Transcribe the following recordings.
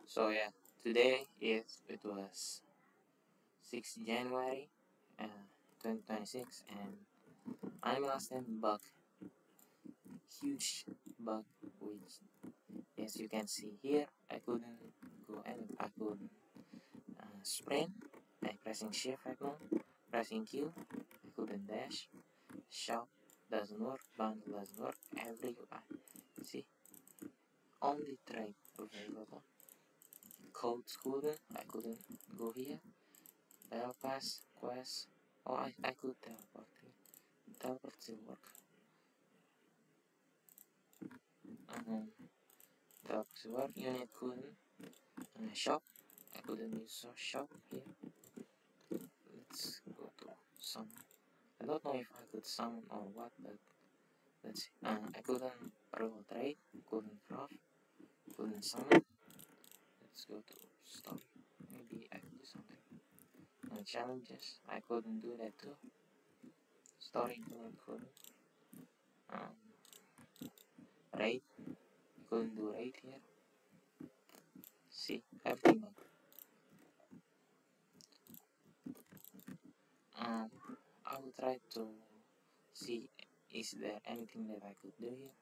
So yeah, today it was 6th January, 2026, and Animal Stand bug, huge bug, which as you can see here, I couldn't go and I couldn't sprint by pressing shift right now, pressing Q, I couldn't dash, shout doesn't work, bundle doesn't work, every UI. See, only trade available. Code couldn't, I couldn't go here. Battle pass, quest, oh I could teleport here. Teleport still work. Teleport still work, unit couldn't. Shop, I couldn't use shop here. Let's go to summon. I don't know if I could summon or what, but let's see. I couldn't roll trade, couldn't craft, couldn't summon. Let's go to story. Maybe I could do something. Challenges, I couldn't do that too. Story couldn't. Raid, I couldn't do raid here. See, everything. I will try to see is there anything that I could do here.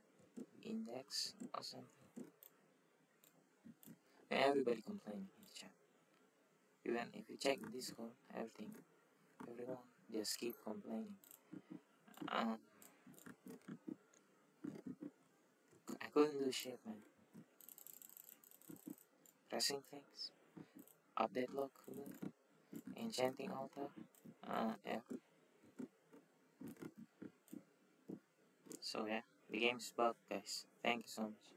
Index or something. And everybody complaining in the chat. Even if you check Discord, everyone just keep complaining. I couldn't do shit, man. Pressing things, update log, enchanting altar, yeah. So yeah, the game's bugged, guys. Thank you so much.